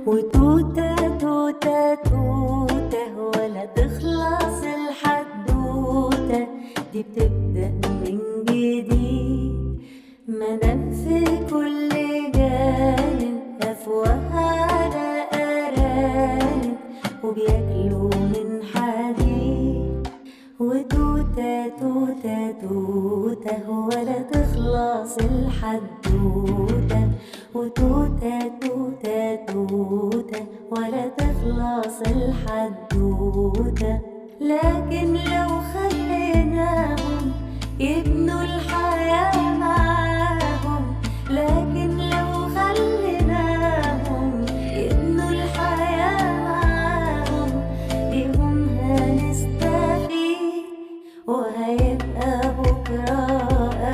وتوتة توتة توتة ولا تخلص الحدوتة دي بتبدأ من جديد. مدام في كل جانب أفواهها على أرانب وبياكلوا من حديد. وتوتة توتة توتة ولا تخلص الحدوتة. وتوتة توتة توتة ولا تخلص الحدوتة.